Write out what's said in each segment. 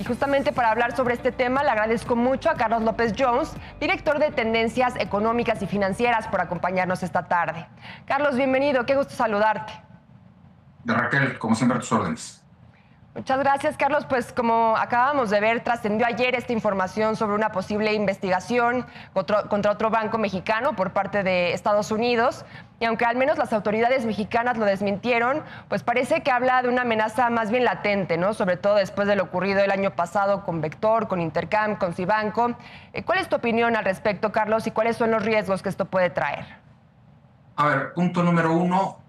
Y justamente para hablar sobre este tema, le agradezco mucho a Carlos López Jones, director de Tendencias Económicas y Financieras, por acompañarnos esta tarde. Carlos, bienvenido, qué gusto saludarte. Raquel, como siempre, a tus órdenes. Muchas gracias, Carlos. Pues como acabamos de ver, trascendió ayer esta información sobre una posible investigación contra otro banco mexicano por parte de Estados Unidos. Y aunque al menos las autoridades mexicanas lo desmintieron, pues parece que habla de una amenaza más bien latente, ¿no? Sobre todo después de lo ocurrido el año pasado con Vector, con Intercam, con Cibanco. ¿Cuál es tu opinión al respecto, Carlos, y cuáles son los riesgos que esto puede traer? A ver, punto número uno,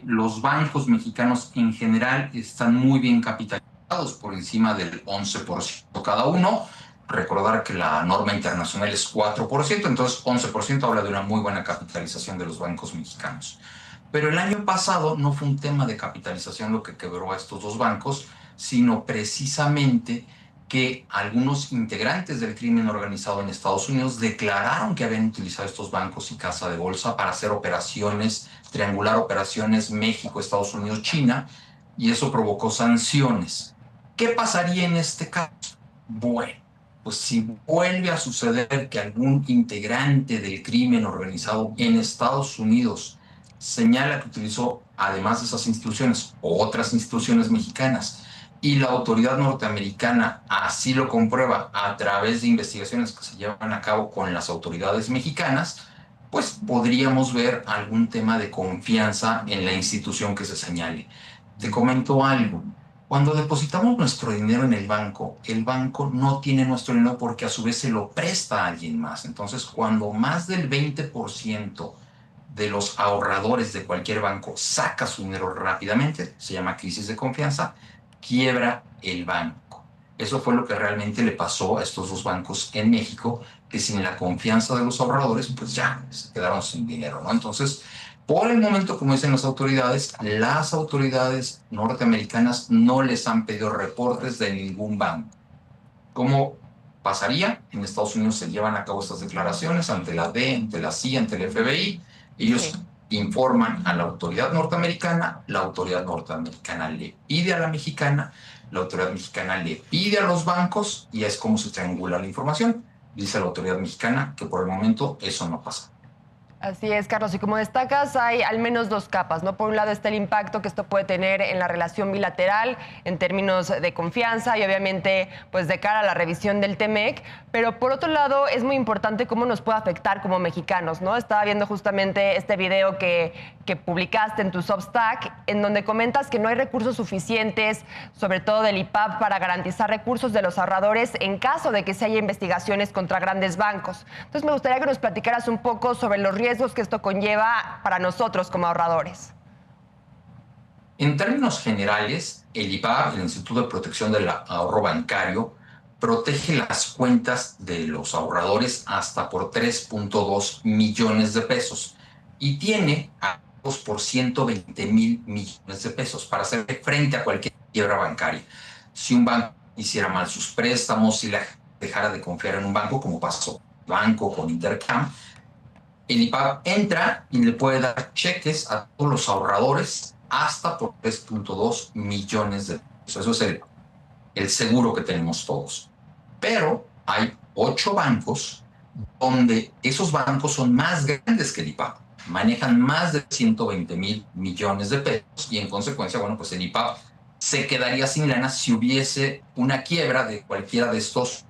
los bancos mexicanos en general están muy bien capitalizados, por encima del 11% cada uno. Recordar que la norma internacional es 4%, entonces 11% habla de una muy buena capitalización de los bancos mexicanos. Pero el año pasado no fue un tema de capitalización lo que quebró a estos dos bancos, sino precisamente que algunos integrantes del crimen organizado en Estados Unidos declararon que habían utilizado estos bancos y casa de bolsa para hacer operaciones, triangular operaciones México, Estados Unidos, China, y eso provocó sanciones. ¿Qué pasaría en este caso? Bueno, pues si vuelve a suceder que algún integrante del crimen organizado en Estados Unidos señala que utilizó, además de esas instituciones, otras instituciones mexicanas, y la autoridad norteamericana así lo comprueba a través de investigaciones que se llevan a cabo con las autoridades mexicanas, pues podríamos ver algún tema de confianza en la institución que se señale. Te comento algo. Cuando depositamos nuestro dinero en el banco no tiene nuestro dinero porque a su vez se lo presta a alguien más. Entonces, cuando más del 20% de los ahorradores de cualquier banco saca su dinero rápidamente, se llama crisis de confianza, quiebra el banco. Eso fue lo que realmente le pasó a estos dos bancos en México, que sin la confianza de los ahorradores, pues ya se quedaron sin dinero, ¿no? Entonces, por el momento, como dicen las autoridades norteamericanas no les han pedido reportes de ningún banco. ¿Cómo pasaría? En Estados Unidos se llevan a cabo estas declaraciones ante la DEA, ante la CIA, ante el FBI. Ellos informan a la autoridad norteamericana, la autoridad norteamericana le pide a la mexicana, la autoridad mexicana le pide a los bancos y es como se triangula la información. Dice la autoridad mexicana que por el momento eso no pasa. Así es, Carlos, y como destacas, hay al menos dos capas, ¿no? Por un lado está el impacto que esto puede tener en la relación bilateral en términos de confianza y obviamente pues de cara a la revisión del TEMEC, pero por otro lado es muy importante cómo nos puede afectar como mexicanos, ¿no? Estaba viendo justamente este video que publicaste en tu Substack, en donde comentas que no hay recursos suficientes, sobre todo del IPAB, para garantizar recursos de los ahorradores en caso de que se haya investigaciones contra grandes bancos. Entonces me gustaría que nos platicaras un poco sobre los riesgos que esto conlleva para nosotros como ahorradores. En términos generales, el IPAB, el Instituto de Protección del Ahorro Bancario, protege las cuentas de los ahorradores hasta por 3.2 millones de pesos y tiene activos por 120,000 millones de pesos para hacer frente a cualquier quiebra bancaria. Si un banco hiciera mal sus préstamos, si la gente dejara de confiar en un banco, como pasó con el banco, con Intercam, el IPAB entra y le puede dar cheques a todos los ahorradores hasta por 3.2 millones de pesos. Eso es el seguro que tenemos todos. Pero hay 8 bancos donde esos bancos son más grandes que el IPAB. Manejan más de 120,000 millones de pesos y en consecuencia, bueno, pues el IPAB se quedaría sin lana si hubiese una quiebra de cualquiera de estos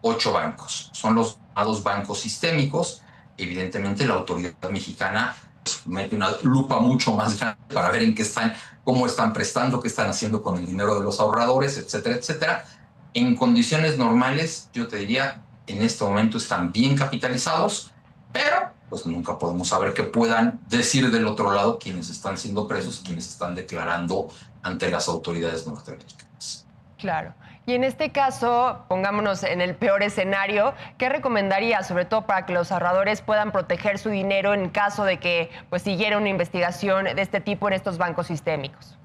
8 bancos. Son los llamados bancos sistémicos. Evidentemente la autoridad mexicana pues, mete una lupa mucho más grande para ver en qué están, cómo están prestando, qué están haciendo con el dinero de los ahorradores, etcétera, etcétera. En condiciones normales, yo te diría, en este momento están bien capitalizados, pero pues nunca podemos saber qué puedan decir del otro lado quienes están siendo presos y quienes están declarando ante las autoridades norteamericanas. Claro. Y en este caso, pongámonos en el peor escenario, ¿qué recomendaría, sobre todo para que los ahorradores puedan proteger su dinero en caso de que pues, siguiera una investigación de este tipo en estos bancos sistémicos?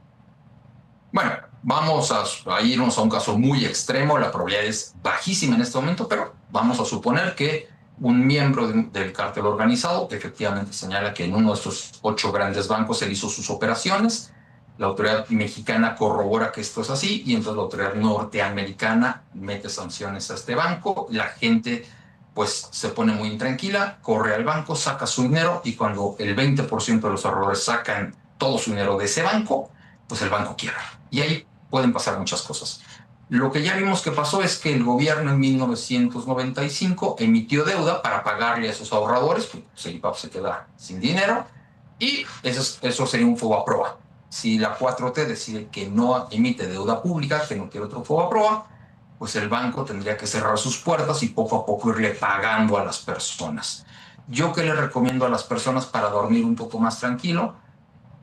Bueno, vamos a irnos a un caso muy extremo, la probabilidad es bajísima en este momento, pero vamos a suponer que un miembro del cártel organizado efectivamente señala que en uno de estos 8 grandes bancos él hizo sus operaciones La autoridad mexicana corrobora que esto es así y entonces la autoridad norteamericana mete sanciones a este banco. La gente pues se pone muy intranquila, corre al banco, saca su dinero y cuando el 20% de los ahorradores sacan todo su dinero de ese banco, pues el banco quiebra. Y ahí pueden pasar muchas cosas. Lo que ya vimos que pasó es que el gobierno en 1995 emitió deuda para pagarle a esos ahorradores, pues el IPAP se queda sin dinero y eso sería un FOBAPROA. Si la 4T decide que no emite deuda pública, que no quiere otro FOBAPROA, pues el banco tendría que cerrar sus puertas y poco a poco irle pagando a las personas. ¿Yo qué le recomiendo a las personas para dormir un poco más tranquilo?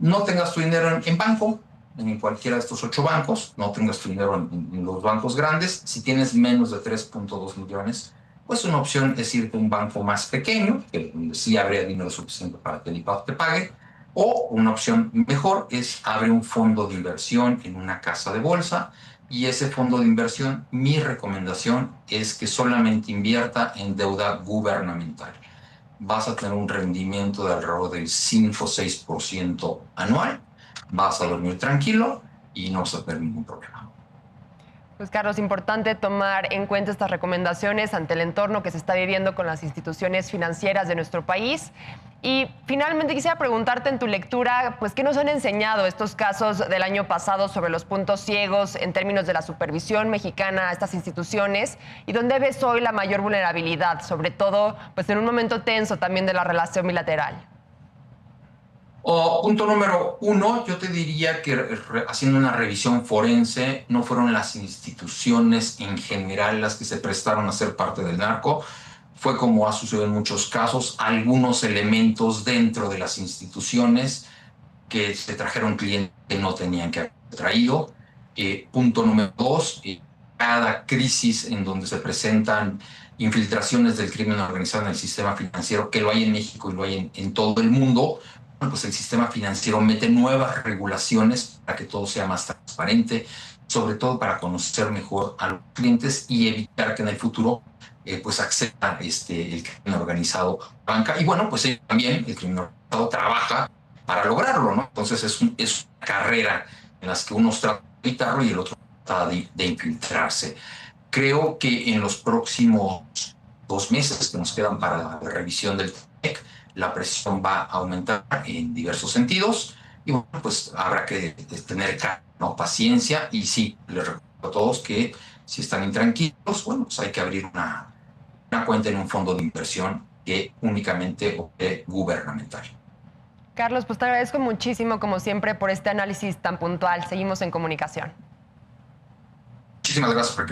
No tengas tu dinero en banco, en cualquiera de estos 8 bancos, no tengas tu dinero en los bancos grandes. Si tienes menos de 3.2 millones, pues una opción es irte a un banco más pequeño, que sí habría dinero suficiente para que el IPAP te pague, o una opción mejor es abrir un fondo de inversión en una casa de bolsa, y ese fondo de inversión, mi recomendación es que solamente invierta en deuda gubernamental. Vas a tener un rendimiento de alrededor del 5 o 6% anual, vas a dormir tranquilo y no vas a tener ningún problema. Pues Carlos, importante tomar en cuenta estas recomendaciones ante el entorno que se está viviendo con las instituciones financieras de nuestro país. Y finalmente quisiera preguntarte en tu lectura, pues, ¿qué nos han enseñado estos casos del año pasado sobre los puntos ciegos en términos de la supervisión mexicana a estas instituciones? ¿Y dónde ves hoy la mayor vulnerabilidad, sobre todo pues, en un momento tenso también de la relación bilateral? Punto número 1, yo te diría que haciendo una revisión forense, no fueron las instituciones en general las que se prestaron a ser parte del narco. Fue como ha sucedido en muchos casos, algunos elementos dentro de las instituciones que se trajeron clientes que no tenían que haber traído. Punto número 2, cada crisis en donde se presentan infiltraciones del crimen organizado en el sistema financiero, que lo hay en México y lo hay en todo el mundo, pues el sistema financiero mete nuevas regulaciones para que todo sea más transparente, sobre todo para conocer mejor a los clientes y evitar que en el futuro pues acceda el crimen organizado a la banca. Y bueno, pues también el crimen organizado trabaja para lograrlo, ¿no? Entonces es una carrera en la que uno trata de evitarlo y el otro trata de infiltrarse. Creo que en los próximos 2 meses que nos quedan para la revisión del TEC, la presión va a aumentar en diversos sentidos y bueno, pues habrá que tener calma, ¿no? Paciencia, y sí, les recuerdo a todos que si están intranquilos, bueno, pues hay que abrir una cuenta en un fondo de inversión que únicamente opere gubernamental. Carlos, pues te agradezco muchísimo, como siempre, por este análisis tan puntual. Seguimos en comunicación. Muchísimas gracias por